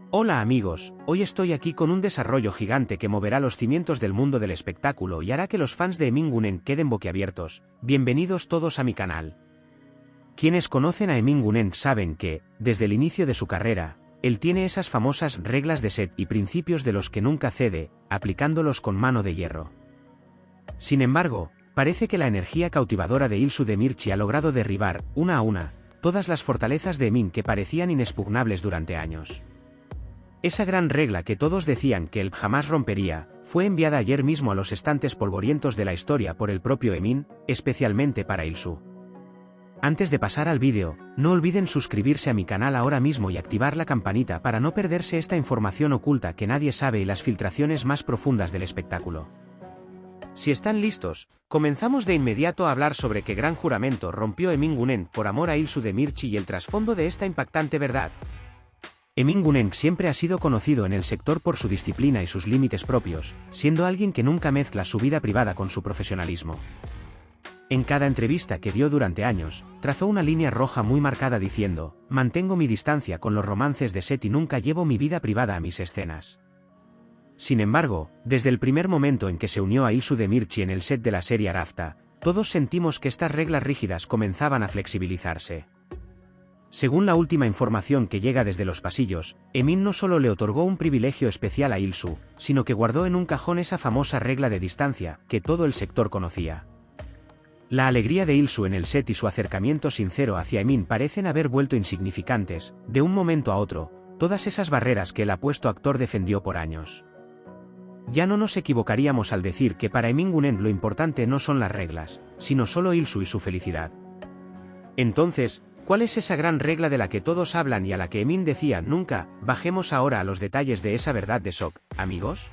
Hola amigos, hoy estoy aquí con un desarrollo gigante que moverá los cimientos del mundo del espectáculo y hará que los fans de Emin Gun-en queden boquiabiertos. Bienvenidos todos a mi canal. Quienes conocen a Emin Gun-en saben que, desde el inicio de su carrera, él tiene esas famosas reglas de set y principios de los que nunca cede, aplicándolos con mano de hierro. Sin embargo, parece que la energía cautivadora de Ilsu Demirci ha logrado derribar, una a una, todas las fortalezas de Emin que parecían inexpugnables durante años. Esa gran regla que todos decían que él jamás rompería, fue enviada ayer mismo a los estantes polvorientos de la historia por el propio Emin, especialmente para Ilsu. Antes de pasar al vídeo, no olviden suscribirse a mi canal ahora mismo y activar la campanita para no perderse esta información oculta que nadie sabe y las filtraciones más profundas del espectáculo. Si están listos, comenzamos de inmediato a hablar sobre qué gran juramento rompió Emin Gun-en por amor a Ilsu Demirci y el trasfondo de esta impactante verdad. Emin Gun-en siempre ha sido conocido en el sector por su disciplina y sus límites propios, siendo alguien que nunca mezcla su vida privada con su profesionalismo. En cada entrevista que dio durante años, trazó una línea roja muy marcada diciendo: mantengo mi distancia con los romances de set y nunca llevo mi vida privada a mis escenas. Sin embargo, desde el primer momento en que se unió a Ilsu Demirci en el set de la serie Arafta, todos sentimos que estas reglas rígidas comenzaban a flexibilizarse. Según la última información que llega desde los pasillos, Emin no solo le otorgó un privilegio especial a Ilsu, sino que guardó en un cajón esa famosa regla de distancia, que todo el sector conocía. La alegría de Ilsu en el set y su acercamiento sincero hacia Emin parecen haber vuelto insignificantes, de un momento a otro, todas esas barreras que el apuesto actor defendió por años. Ya no nos equivocaríamos al decir que para Emin Gun-en lo importante no son las reglas, sino solo Ilsu y su felicidad. Entonces, ¿cuál es esa gran regla de la que todos hablan y a la que Emin decía nunca? Bajemos ahora a los detalles de esa verdad de shock, amigos.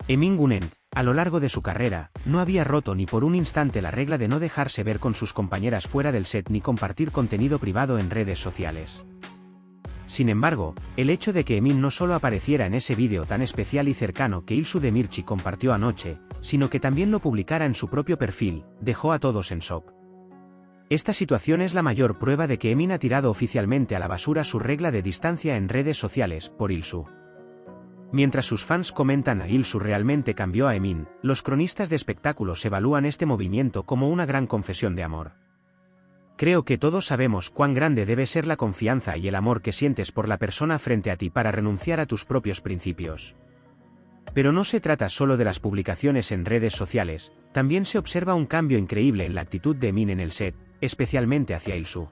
Emin Gun-en, a lo largo de su carrera, no había roto ni por un instante la regla de no dejarse ver con sus compañeras fuera del set ni compartir contenido privado en redes sociales. Sin embargo, el hecho de que Emin no solo apareciera en ese vídeo tan especial y cercano que Ilsu Demirci compartió anoche, sino que también lo publicara en su propio perfil, dejó a todos en shock. Esta situación es la mayor prueba de que Emin ha tirado oficialmente a la basura su regla de distancia en redes sociales, por Ilsu. Mientras sus fans comentan a Ilsu realmente cambió a Emin, los cronistas de espectáculos evalúan este movimiento como una gran confesión de amor. Creo que todos sabemos cuán grande debe ser la confianza y el amor que sientes por la persona frente a ti para renunciar a tus propios principios. Pero no se trata solo de las publicaciones en redes sociales, también se observa un cambio increíble en la actitud de Emin en el set, especialmente hacia Ilsu.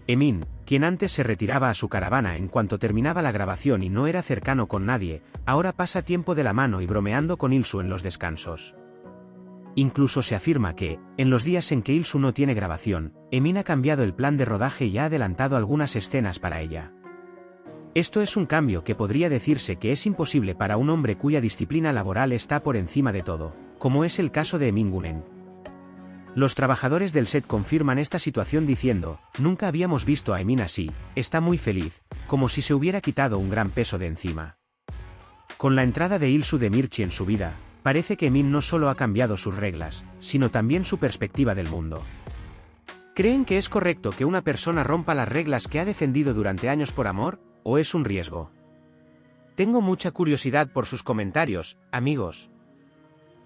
Emin, quien antes se retiraba a su caravana en cuanto terminaba la grabación y no era cercano con nadie, ahora pasa tiempo de la mano y bromeando con Ilsu en los descansos. Incluso se afirma que, en los días en que Ilsu no tiene grabación, Emin ha cambiado el plan de rodaje y ha adelantado algunas escenas para ella. Esto es un cambio que podría decirse que es imposible para un hombre cuya disciplina laboral está por encima de todo, como es el caso de Emin Gun-en. Los trabajadores del set confirman esta situación diciendo: nunca habíamos visto a Emin así, está muy feliz, como si se hubiera quitado un gran peso de encima. Con la entrada de Ilsu Demirci en su vida, parece que Emin no solo ha cambiado sus reglas, sino también su perspectiva del mundo. ¿Creen que es correcto que una persona rompa las reglas que ha defendido durante años por amor, o es un riesgo? Tengo mucha curiosidad por sus comentarios, amigos.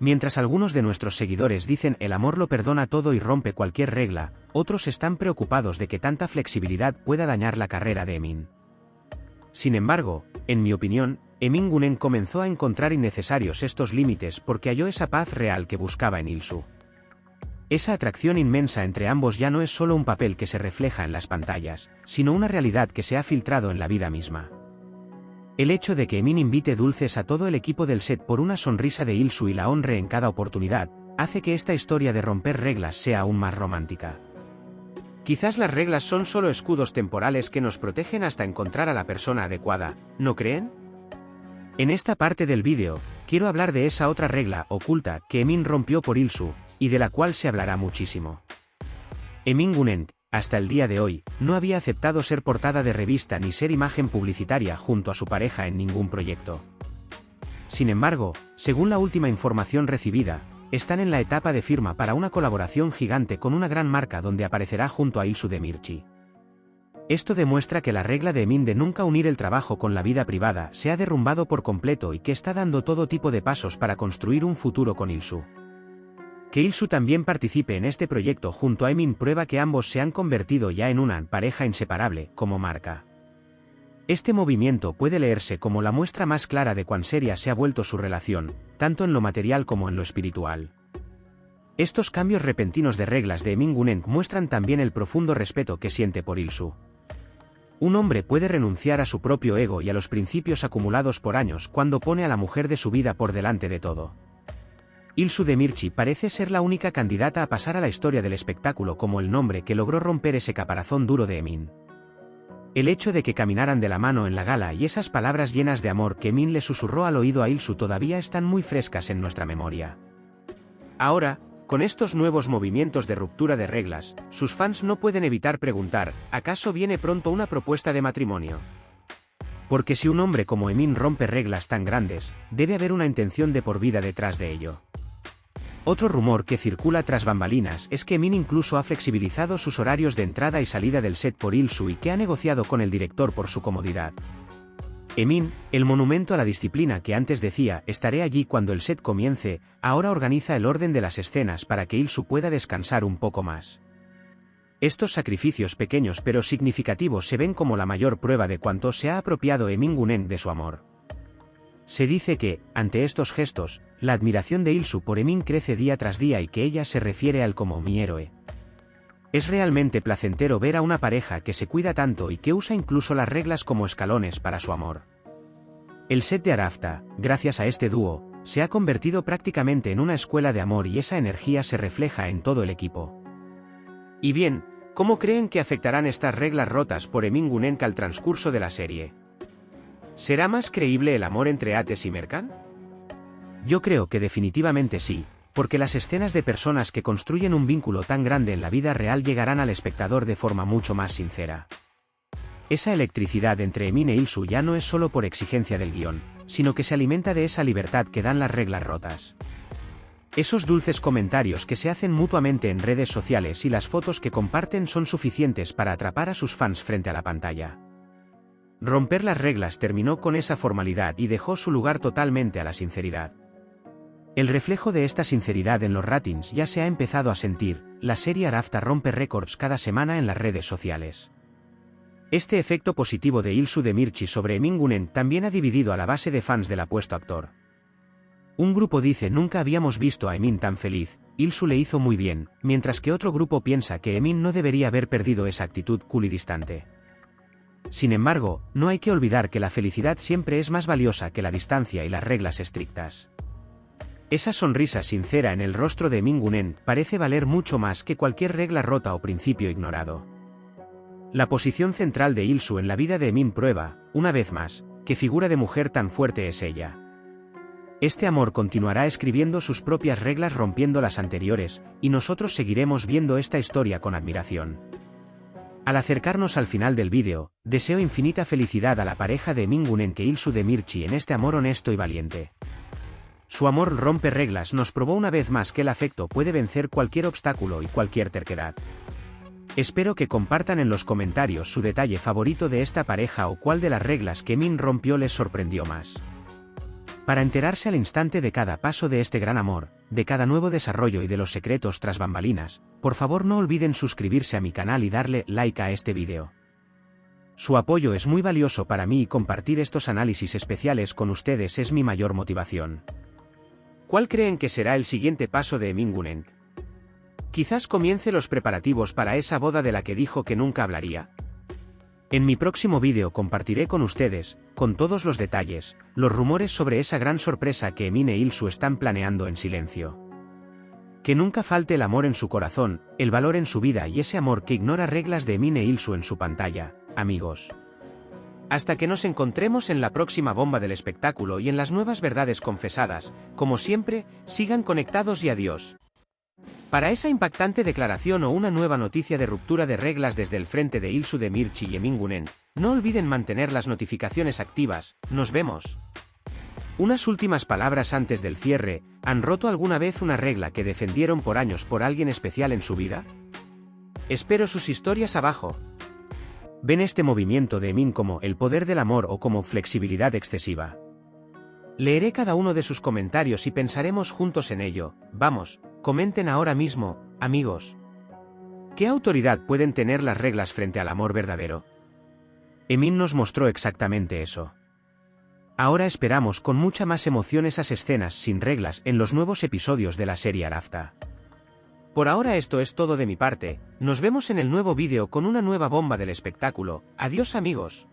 Mientras algunos de nuestros seguidores dicen el amor lo perdona todo y rompe cualquier regla, otros están preocupados de que tanta flexibilidad pueda dañar la carrera de Emin. Sin embargo, en mi opinión, Emin Gun-en comenzó a encontrar innecesarios estos límites porque halló esa paz real que buscaba en Ilsu. Esa atracción inmensa entre ambos ya no es solo un papel que se refleja en las pantallas, sino una realidad que se ha filtrado en la vida misma. El hecho de que Emin invite dulces a todo el equipo del set por una sonrisa de Ilsu y la honre en cada oportunidad, hace que esta historia de romper reglas sea aún más romántica. Quizás las reglas son solo escudos temporales que nos protegen hasta encontrar a la persona adecuada, ¿no creen? En esta parte del vídeo, quiero hablar de esa otra regla oculta que Emin rompió por Ilsu, y de la cual se hablará muchísimo. Emin Gun-en, hasta el día de hoy, no había aceptado ser portada de revista ni ser imagen publicitaria junto a su pareja en ningún proyecto. Sin embargo, según la última información recibida, están en la etapa de firma para una colaboración gigante con una gran marca donde aparecerá junto a Ilsu Demirci. Esto demuestra que la regla de Emin de nunca unir el trabajo con la vida privada se ha derrumbado por completo y que está dando todo tipo de pasos para construir un futuro con Il-soo. Que Il-soo también participe en este proyecto junto a Emin prueba que ambos se han convertido ya en una pareja inseparable, como marca. Este movimiento puede leerse como la muestra más clara de cuán seria se ha vuelto su relación, tanto en lo material como en lo espiritual. Estos cambios repentinos de reglas de Emin muestran también el profundo respeto que siente por Il-soo. Un hombre puede renunciar a su propio ego y a los principios acumulados por años cuando pone a la mujer de su vida por delante de todo. Il-soo Demirci parece ser la única candidata a pasar a la historia del espectáculo como el nombre que logró romper ese caparazón duro de Emin. El hecho de que caminaran de la mano en la gala y esas palabras llenas de amor que Emin le susurró al oído a Il-soo todavía están muy frescas en nuestra memoria. Ahora, con estos nuevos movimientos de ruptura de reglas, sus fans no pueden evitar preguntar, ¿acaso viene pronto una propuesta de matrimonio? Porque si un hombre como Emin rompe reglas tan grandes, debe haber una intención de por vida detrás de ello. Otro rumor que circula tras bambalinas es que Emin incluso ha flexibilizado sus horarios de entrada y salida del set por Il-soo y que ha negociado con el director por su comodidad. Emin, el monumento a la disciplina que antes decía, estaré allí cuando el set comience, ahora organiza el orden de las escenas para que Il-soo pueda descansar un poco más. Estos sacrificios pequeños pero significativos se ven como la mayor prueba de cuánto se ha apropiado Emin de su amor. Se dice que, ante estos gestos, la admiración de Il-soo por Emin crece día tras día y que ella se refiere a él como mi héroe. Es realmente placentero ver a una pareja que se cuida tanto y que usa incluso las reglas como escalones para su amor. El set de Arafta, gracias a este dúo, se ha convertido prácticamente en una escuela de amor y esa energía se refleja en todo el equipo. Y bien, ¿cómo creen que afectarán estas reglas rotas por Emin al transcurso de la serie? ¿Será más creíble el amor entre Ateez y Merkan? Yo creo que definitivamente sí, porque las escenas de personas que construyen un vínculo tan grande en la vida real llegarán al espectador de forma mucho más sincera. Esa electricidad entre Emin e Il-soo ya no es solo por exigencia del guión, sino que se alimenta de esa libertad que dan las reglas rotas. Esos dulces comentarios que se hacen mutuamente en redes sociales y las fotos que comparten son suficientes para atrapar a sus fans frente a la pantalla. Romper las reglas terminó con esa formalidad y dejó su lugar totalmente a la sinceridad. El reflejo de esta sinceridad en los ratings ya se ha empezado a sentir, la serie Arafta rompe récords cada semana en las redes sociales. Este efecto positivo de Il-soo Demirci sobre Emin también ha dividido a la base de fans del apuesto actor. Un grupo dice nunca habíamos visto a Emin tan feliz, Il-soo le hizo muy bien, mientras que otro grupo piensa que Emin no debería haber perdido esa actitud cool y distante. Sin embargo, no hay que olvidar que la felicidad siempre es más valiosa que la distancia y las reglas estrictas. Esa sonrisa sincera en el rostro de Emin parece valer mucho más que cualquier regla rota o principio ignorado. La posición central de Il-soo en la vida de Emin prueba, una vez más, qué figura de mujer tan fuerte es ella. Este amor continuará escribiendo sus propias reglas rompiendo las anteriores, y nosotros seguiremos viendo esta historia con admiración. Al acercarnos al final del vídeo, deseo infinita felicidad a la pareja de Emin que Il-soo Demirci en este amor honesto y valiente. Su amor rompe reglas nos probó una vez más que el afecto puede vencer cualquier obstáculo y cualquier terquedad. Espero que compartan en los comentarios su detalle favorito de esta pareja o cuál de las reglas que Emin rompió les sorprendió más. Para enterarse al instante de cada paso de este gran amor, de cada nuevo desarrollo y de los secretos tras bambalinas, por favor no olviden suscribirse a mi canal y darle like a este vídeo. Su apoyo es muy valioso para mí y compartir estos análisis especiales con ustedes es mi mayor motivación. ¿Cuál creen que será el siguiente paso de Emin? Quizás comience los preparativos para esa boda de la que dijo que nunca hablaría. En mi próximo vídeo compartiré con ustedes, con todos los detalles, los rumores sobre esa gran sorpresa que Emin e Il-soo están planeando en silencio. Que nunca falte el amor en su corazón, el valor en su vida y ese amor que ignora reglas de Emin e Il-soo en su pantalla, amigos. Hasta que nos encontremos en la próxima bomba del espectáculo y en las nuevas verdades confesadas, como siempre, sigan conectados y adiós. Para esa impactante declaración o una nueva noticia de ruptura de reglas desde el frente de Il-soo Demirci y Emin, no olviden mantener las notificaciones activas. Nos vemos. Unas últimas palabras antes del cierre, ¿han roto alguna vez una regla que defendieron por años por alguien especial en su vida? Espero sus historias abajo. ¿Ven este movimiento de Emin como el poder del amor o como flexibilidad excesiva? Leeré cada uno de sus comentarios y pensaremos juntos en ello. Vamos, comenten ahora mismo, amigos. ¿Qué autoridad pueden tener las reglas frente al amor verdadero? Emin nos mostró exactamente eso. Ahora esperamos con mucha más emoción esas escenas sin reglas en los nuevos episodios de la serie Arafta. Por ahora esto es todo de mi parte, nos vemos en el nuevo vídeo con una nueva bomba del espectáculo. Adiós amigos.